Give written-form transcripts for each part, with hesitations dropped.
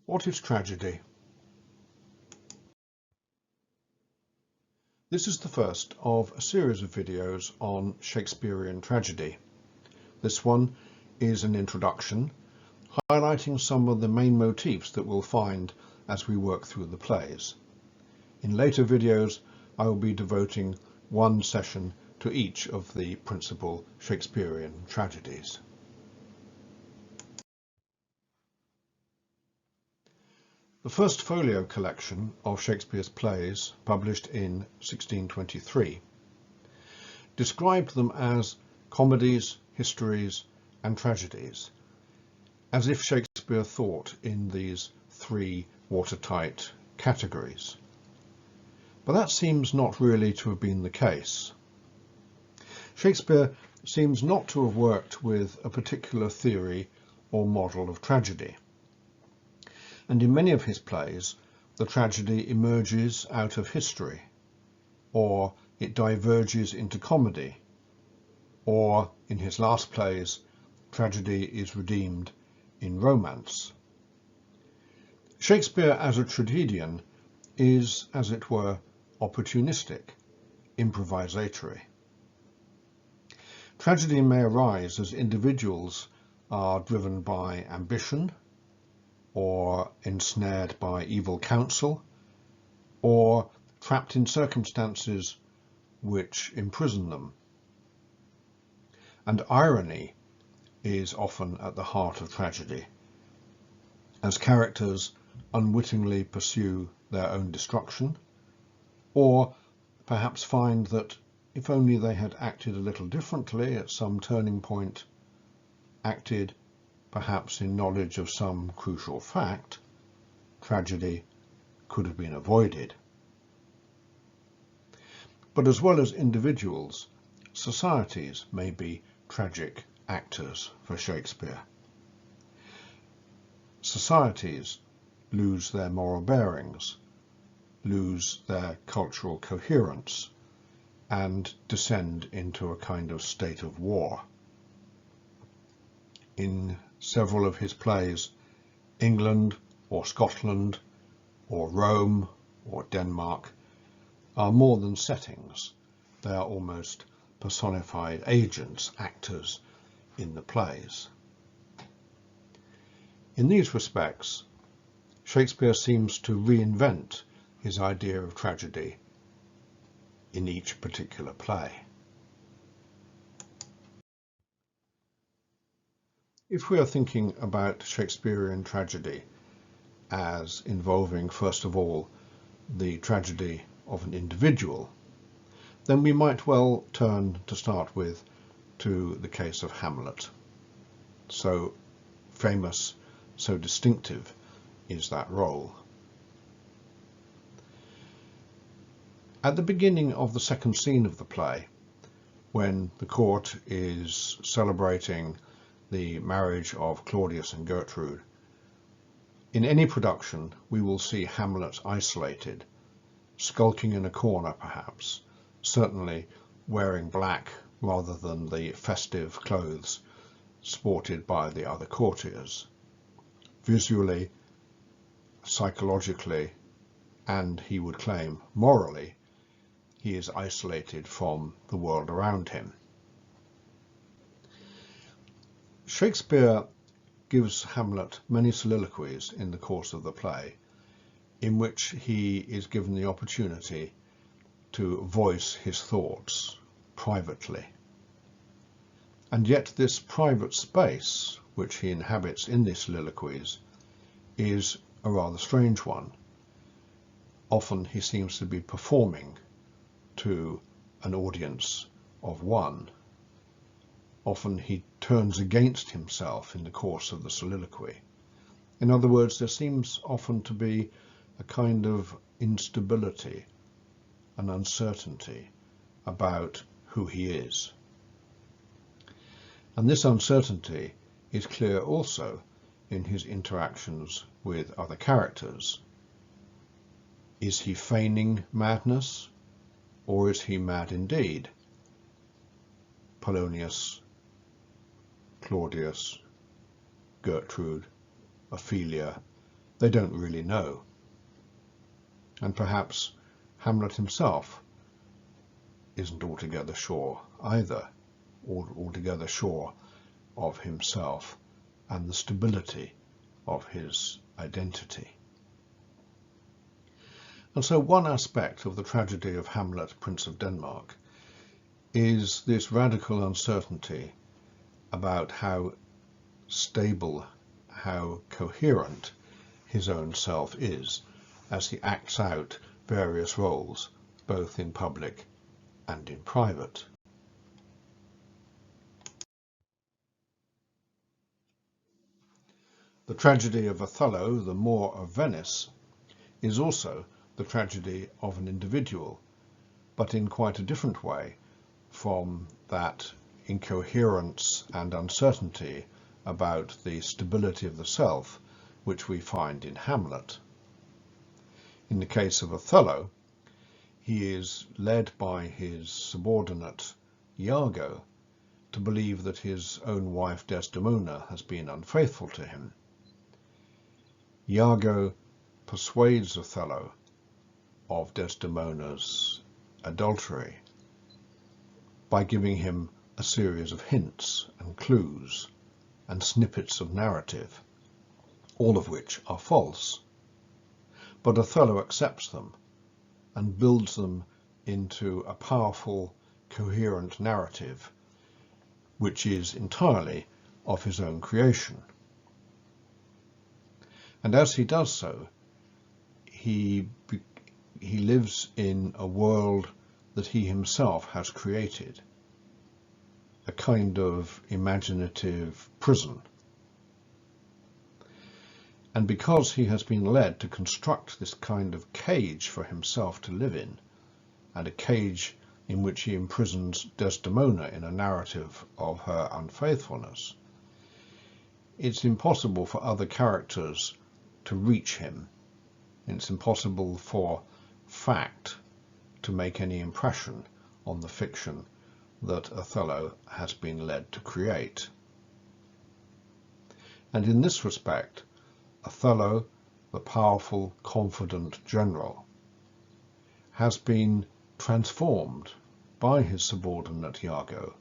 What is tragedy? This is the first of a series of videos on Shakespearean tragedy. This one is an introduction, highlighting some of the main motifs that we'll find as we work through the plays. In later videos, I will be devoting one session to each of the principal Shakespearean tragedies. The first folio collection of Shakespeare's plays, published in 1623, described them as comedies, histories, and tragedies, as if Shakespeare thought in these three watertight categories. But that seems not really to have been the case. Shakespeare seems not to have worked with a particular theory or model of tragedy. And in many of his plays, the tragedy emerges out of history, or it diverges into comedy, or, in his last plays, tragedy is redeemed in romance. Shakespeare as a tragedian is, as it were, opportunistic, improvisatory. Tragedy may arise as individuals are driven by ambition, or ensnared by evil counsel, or trapped in circumstances which imprison them. And irony is often at the heart of tragedy, as characters unwittingly pursue their own destruction, or perhaps find that if only they had acted a little differently at some turning point, acted perhaps in knowledge of some crucial fact, tragedy could have been avoided. But as well as individuals, societies may be tragic actors for Shakespeare. Societies lose their moral bearings, lose their cultural coherence, and descend into a kind of state of war. In several of his plays, England or Scotland or Rome or Denmark are more than settings. They are almost personified agents, actors in the plays. In these respects, Shakespeare seems to reinvent his idea of tragedy in each particular play. If we are thinking about Shakespearean tragedy as involving, first of all, the tragedy of an individual, then we might well turn, to start with, to the case of Hamlet. So famous, so distinctive is that role. At the beginning of the second scene of the play, when the court is celebrating the marriage of Claudius and Gertrude, in any production we will see Hamlet isolated, skulking in a corner perhaps, certainly wearing black rather than the festive clothes sported by the other courtiers. Visually, psychologically, and he would claim morally, he is isolated from the world around him. Shakespeare gives Hamlet many soliloquies in the course of the play, in which he is given the opportunity to voice his thoughts privately. And yet this private space which he inhabits in these soliloquies is a rather strange one. Often he seems to be performing to an audience of one. Often he turns against himself in the course of the soliloquy. In other words, there seems often to be a kind of instability, an uncertainty about who he is. And this uncertainty is clear also in his interactions with other characters. Is he feigning madness, or is he mad indeed? Polonius, Claudius, Gertrude, Ophelia, they don't really know. And perhaps Hamlet himself isn't altogether sure either, or altogether sure of himself and the stability of his identity. And so one aspect of the tragedy of Hamlet, Prince of Denmark, is this radical uncertainty about how stable, how coherent his own self is as he acts out various roles, both in public and in private. The tragedy of Othello, the Moor of Venice, is also the tragedy of an individual, but in quite a different way from that incoherence and uncertainty about the stability of the self which we find in Hamlet. In the case of Othello, he is led by his subordinate Iago to believe that his own wife Desdemona has been unfaithful to him. Iago persuades Othello of Desdemona's adultery by giving him a series of hints and clues and snippets of narrative, all of which are false. But Othello accepts them and builds them into a powerful, coherent narrative, which is entirely of his own creation. And as he does so, he lives in a world that he himself has created, a kind of imaginative prison. And because he has been led to construct this kind of cage for himself to live in, and a cage in which he imprisons Desdemona in a narrative of her unfaithfulness, it's impossible for other characters to reach him. It's impossible for fact to make any impression on the fiction that Othello has been led to create. And in this respect, Othello, the powerful, confident general, has been transformed by his subordinate Iago,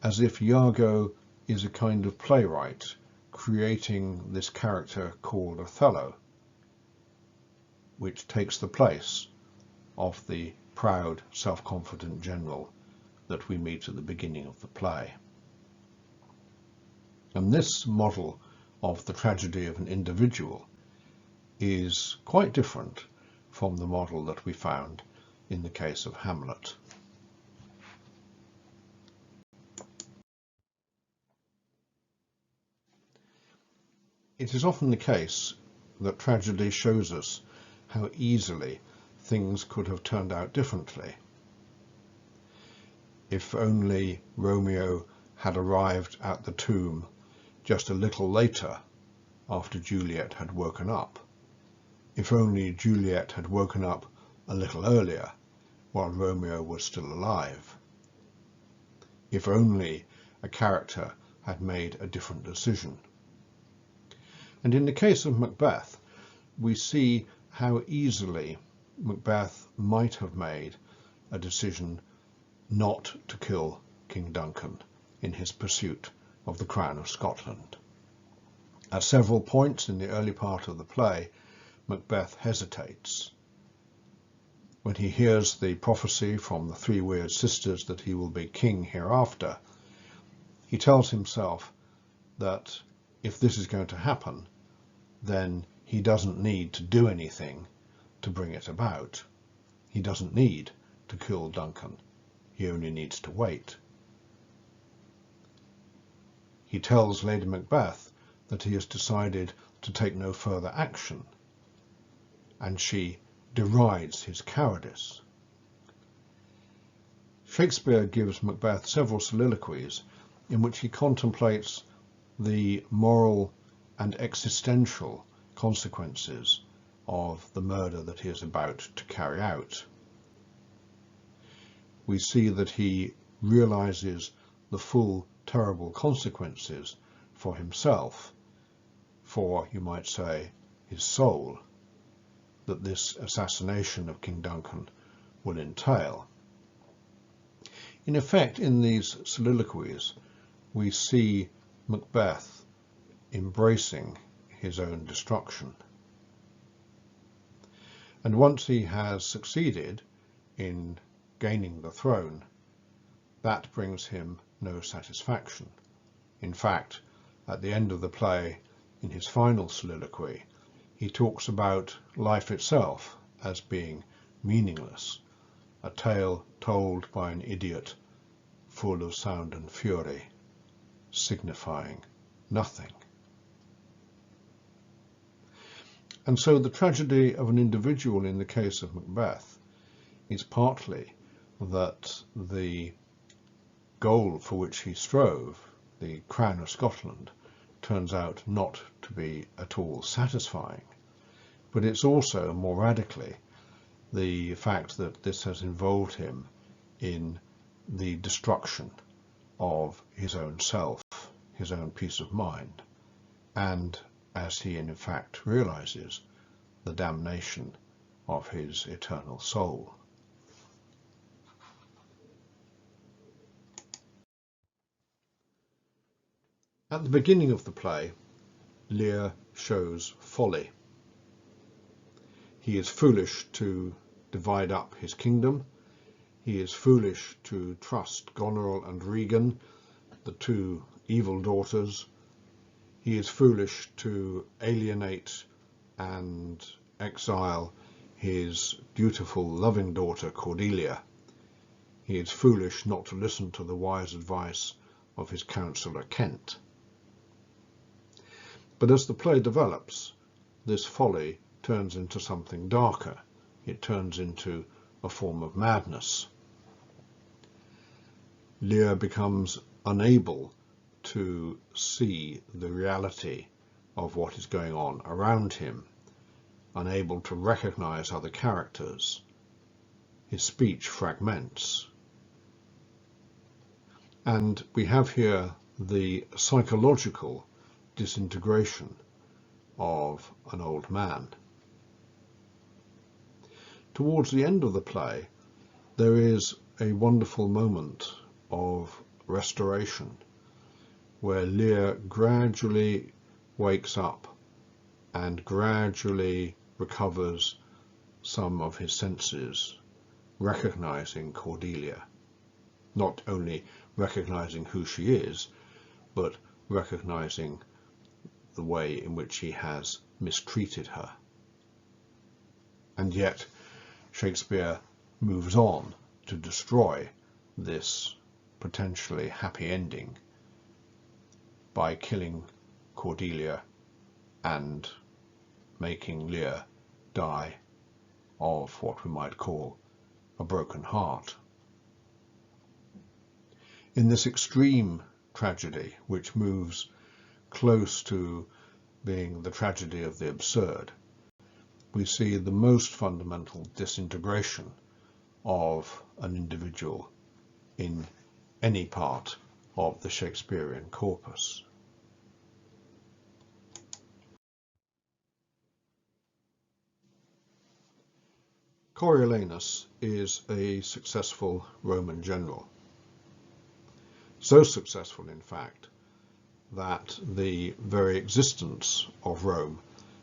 as if Iago is a kind of playwright creating this character called Othello, which takes the place of the proud, self-confident general that we meet at the beginning of the play. And this model of the tragedy of an individual is quite different from the model that we found in the case of Hamlet. It is often the case that tragedy shows us how easily things could have turned out differently. If only Romeo had arrived at the tomb just a little later after Juliet had woken up. If only Juliet had woken up a little earlier while Romeo was still alive. If only a character had made a different decision. And in the case of Macbeth, we see how easily Macbeth might have made a decision not to kill King Duncan in his pursuit of the crown of Scotland. At several points in the early part of the play, Macbeth hesitates. When he hears the prophecy from the three weird sisters that he will be king hereafter, he tells himself that if this is going to happen, then he doesn't need to do anything to bring it about. He doesn't need to kill Duncan. He only needs to wait. He tells Lady Macbeth that he has decided to take no further action, and she derides his cowardice. Shakespeare gives Macbeth several soliloquies in which he contemplates the moral and existential consequences of the murder that he is about to carry out. We see that he realizes the full terrible consequences for himself, for, you might say, his soul that this assassination of King Duncan will entail. In effect, in these soliloquies, we see Macbeth embracing his own destruction. And once he has succeeded in gaining the throne, that brings him no satisfaction. In fact, at the end of the play, in his final soliloquy, he talks about life itself as being meaningless, a tale told by an idiot full of sound and fury, signifying nothing. And so the tragedy of an individual in the case of Macbeth is partly that the goal for which he strove, the crown of Scotland, turns out not to be at all satisfying. But it's also, more radically, the fact that this has involved him in the destruction of his own self, his own peace of mind, and, as he in fact realizes, the damnation of his eternal soul. At the beginning of the play, Lear shows folly. He is foolish to divide up his kingdom. He is foolish to trust Goneril and Regan, the two evil daughters. He is foolish to alienate and exile his beautiful, loving daughter Cordelia. He is foolish not to listen to the wise advice of his counsellor Kent. But as the play develops, this folly turns into something darker. It turns into a form of madness. Lear becomes unable to see the reality of what is going on around him, unable to recognize other characters. His speech fragments. And we have here the psychological disintegration of an old man. Towards the end of the play, there is a wonderful moment of restoration where Lear gradually wakes up and gradually recovers some of his senses, recognizing Cordelia. Not only recognizing who she is, but recognizing the way in which he has mistreated her. And yet Shakespeare moves on to destroy this potentially happy ending by killing Cordelia and making Lear die of what we might call a broken heart. In this extreme tragedy, which moves close to being the tragedy of the absurd, we see the most fundamental disintegration of an individual in any part of the Shakespearean corpus. Coriolanus is a successful Roman general. So successful, in fact, that the very existence of Rome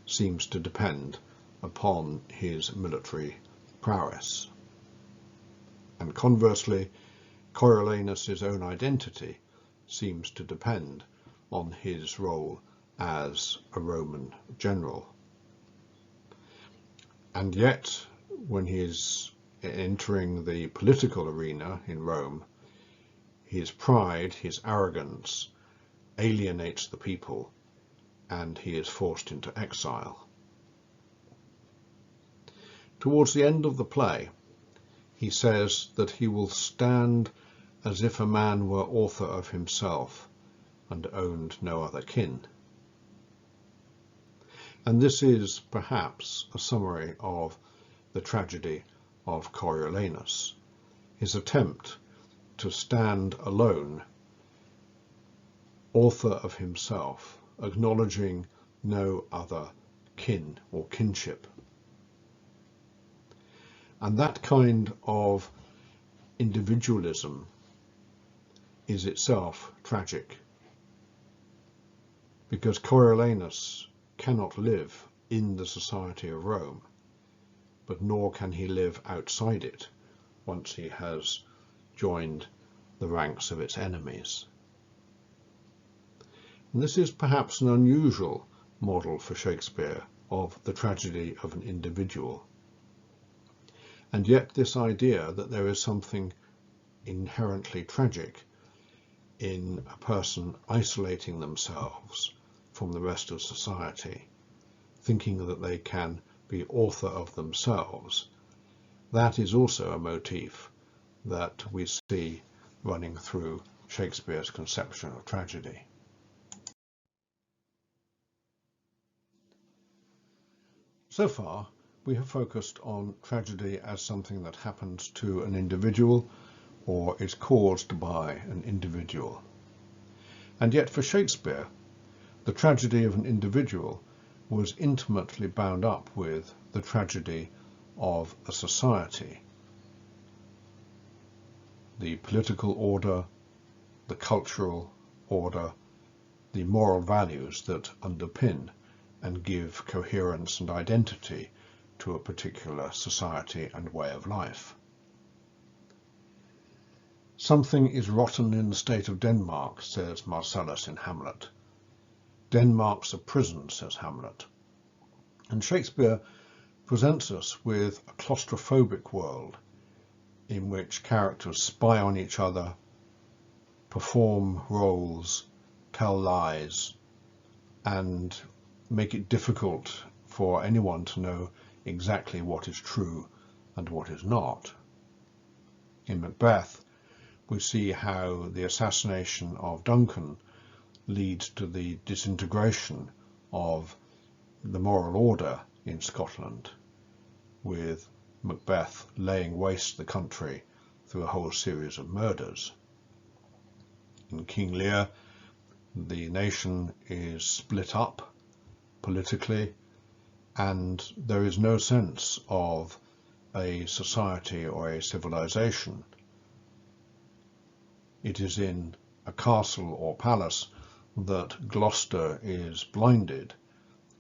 seems to depend upon his military prowess. And conversely, Coriolanus' own identity seems to depend on his role as a Roman general. And yet, when he is entering the political arena in Rome, his pride, his arrogance, alienates the people, and he is forced into exile. Towards the end of the play, he says that he will stand as if a man were author of himself and owned no other kin. And this is perhaps a summary of the tragedy of Coriolanus, his attempt to stand alone, author of himself, acknowledging no other kin or kinship. And that kind of individualism is itself tragic, because Coriolanus cannot live in the society of Rome, but nor can he live outside it once he has joined the ranks of its enemies. And this is perhaps an unusual model for Shakespeare of the tragedy of an individual. And yet this idea that there is something inherently tragic in a person isolating themselves from the rest of society, thinking that they can be author of themselves, that is also a motif that we see running through Shakespeare's conception of tragedy. So far, we have focused on tragedy as something that happens to an individual or is caused by an individual. And yet for Shakespeare, the tragedy of an individual was intimately bound up with the tragedy of a society. The political order, the cultural order, the moral values that underpin and give coherence and identity to a particular society and way of life. Something is rotten in the state of Denmark, says Marcellus in Hamlet. Denmark's a prison, says Hamlet. And Shakespeare presents us with a claustrophobic world in which characters spy on each other, perform roles, tell lies, and make it difficult for anyone to know exactly what is true and what is not. In Macbeth, we see how the assassination of Duncan leads to the disintegration of the moral order in Scotland, with Macbeth laying waste the country through a whole series of murders. In King Lear, the nation is split up politically, and there is no sense of a society or a civilization. It is in a castle or palace that Gloucester is blinded,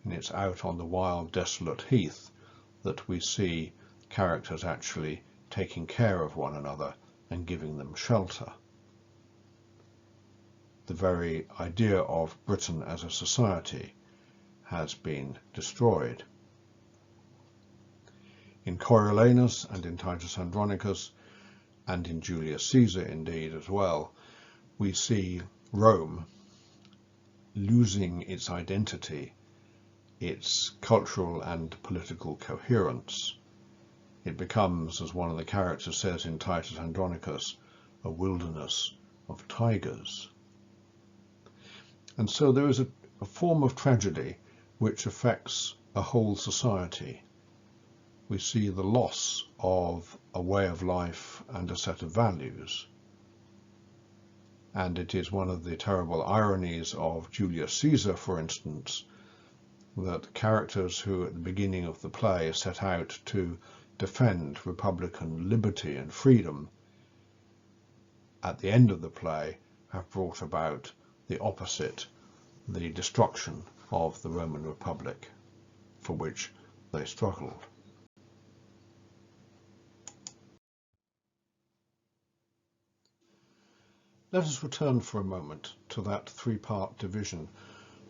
and it's out on the wild, desolate heath that we see characters actually taking care of one another and giving them shelter. The very idea of Britain as a society has been destroyed. In Coriolanus and in Titus Andronicus, and in Julius Caesar indeed as well, we see Rome losing its identity, its cultural and political coherence. It becomes, as one of the characters says in Titus Andronicus, a wilderness of tigers. And so there is a form of tragedy which affects a whole society. We see the loss of a way of life and a set of values. And it is one of the terrible ironies of Julius Caesar, for instance, that characters who at the beginning of the play set out to defend republican liberty and freedom, at the end of the play have brought about the opposite, the destruction of the Roman Republic, for which they struggled. Let us return for a moment to that three-part division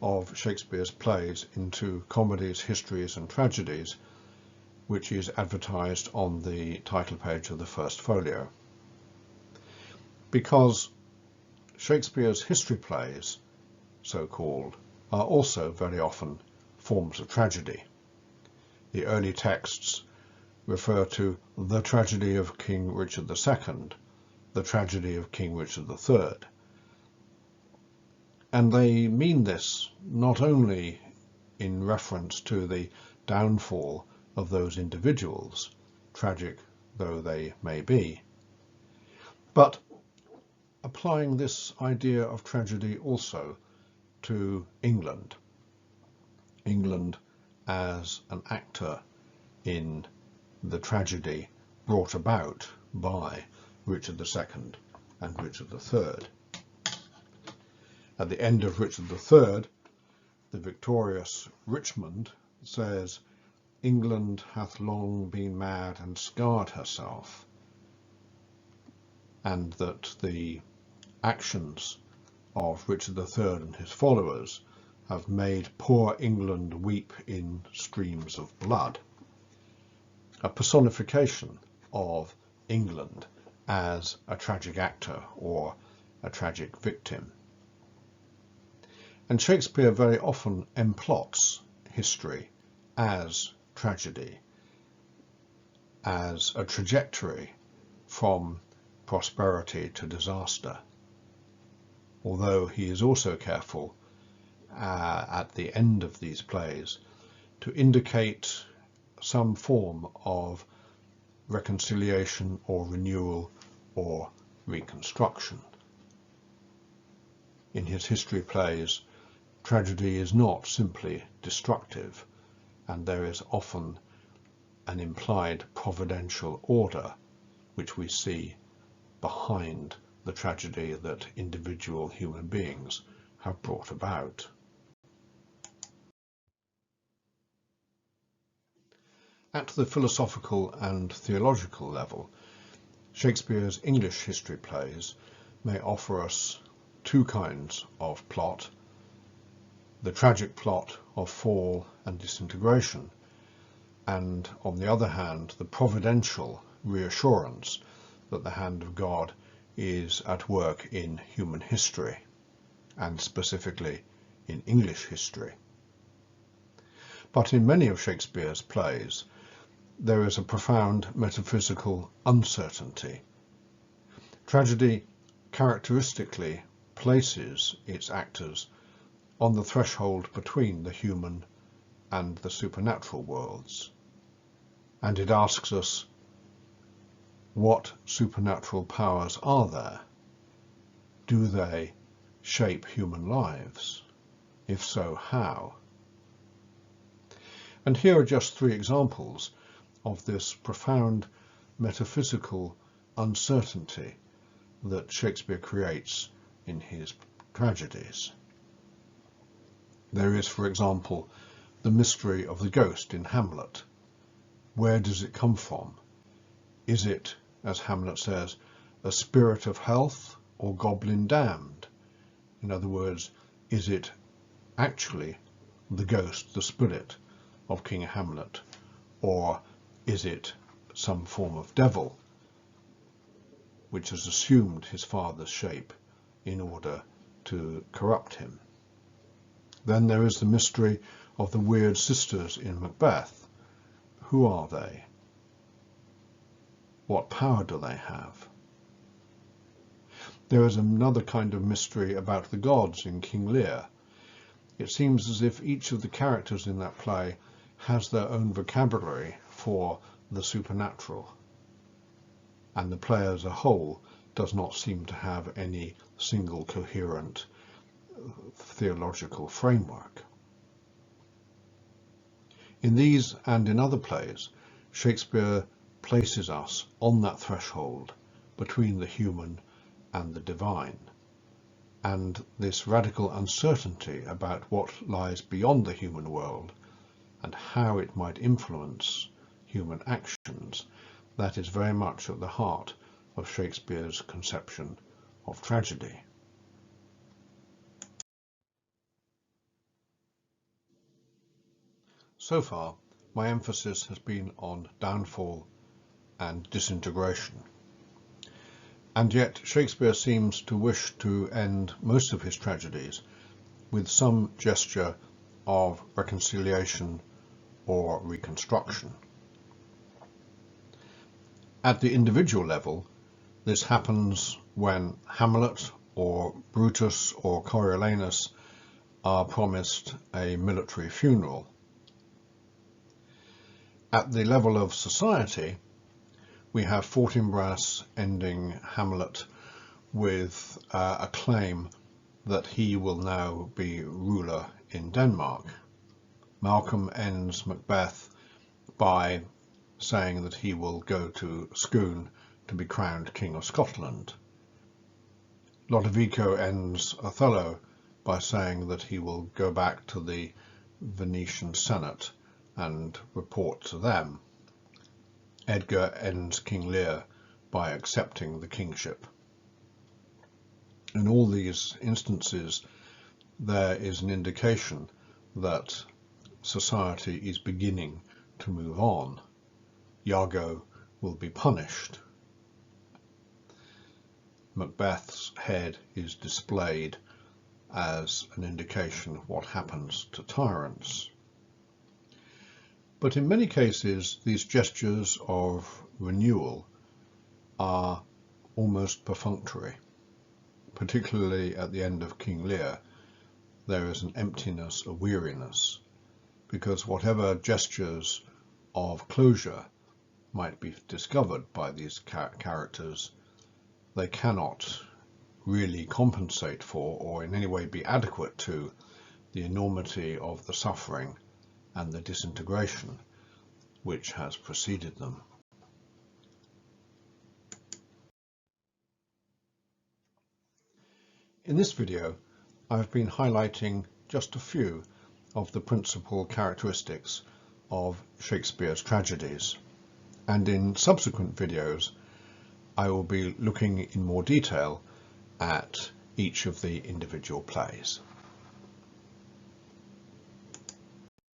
of Shakespeare's plays into comedies, histories and tragedies, which is advertised on the title page of the first folio. Because Shakespeare's history plays, so-called, are also very often forms of tragedy. The early texts refer to the tragedy of King Richard II, the tragedy of King Richard III. And they mean this not only in reference to the downfall of those individuals, tragic though they may be, but applying this idea of tragedy also to England. England as an actor in the tragedy brought about by Richard II and Richard III. At the end of Richard III, the victorious Richmond says, "England hath long been mad and scarred herself," and that the actions of Richard III and his followers have made poor England weep in streams of blood. A personification of England as a tragic actor or a tragic victim. And Shakespeare very often emplots history as tragedy, as a trajectory from prosperity to disaster, although he is also careful at the end of these plays to indicate some form of reconciliation or renewal or reconstruction. In his history plays, tragedy is not simply destructive, and there is often an implied providential order which we see behind the tragedy that individual human beings have brought about. At the philosophical and theological level, Shakespeare's English history plays may offer us two kinds of plot: the tragic plot of fall and disintegration, and on the other hand, the providential reassurance that the hand of God is at work in human history, and specifically in English history. But in many of Shakespeare's plays, there is a profound metaphysical uncertainty. Tragedy characteristically places its actors on the threshold between the human and the supernatural worlds, and it asks us, what supernatural powers are there? Do they shape human lives? If so, how? And here are just three examples of this profound metaphysical uncertainty that Shakespeare creates in his tragedies. There is, for example, the mystery of the ghost in Hamlet. Where does it come from? Is it, as Hamlet says, a spirit of health or goblin damned? In other words, is it actually the ghost, the spirit of King Hamlet, or is it some form of devil which has assumed his father's shape in order to corrupt him? Then there is the mystery of the weird sisters in Macbeth. Who are they? What power do they have? There is another kind of mystery about the gods in King Lear. It seems as if each of the characters in that play has their own vocabulary for the supernatural, and the play as a whole does not seem to have any single coherent theological framework. In these and in other plays, Shakespeare places us on that threshold between the human and the divine, and this radical uncertainty about what lies beyond the human world and how it might influence human actions, that is very much at the heart of Shakespeare's conception of tragedy. So far, my emphasis has been on downfall and disintegration. And yet Shakespeare seems to wish to end most of his tragedies with some gesture of reconciliation or reconstruction. At the individual level, this happens when Hamlet or Brutus or Coriolanus are promised a military funeral. At the level of society, we have Fortinbras ending Hamlet with a claim that he will now be ruler in Denmark. Malcolm ends Macbeth by saying that he will go to Scone to be crowned King of Scotland. Lodovico ends Othello by saying that he will go back to the Venetian Senate and report to them. Edgar ends King Lear by accepting the kingship. In all these instances, there is an indication that society is beginning to move on. Iago will be punished. Macbeth's head is displayed as an indication of what happens to tyrants. But in many cases, these gestures of renewal are almost perfunctory. Particularly at the end of King Lear, there is an emptiness, a weariness, because whatever gestures of closure might be discovered by these characters, they cannot really compensate for or in any way be adequate to the enormity of the suffering and the disintegration which has preceded them. In this video, I've been highlighting just a few of the principal characteristics of Shakespeare's tragedies, and in subsequent videos I will be looking in more detail at each of the individual plays.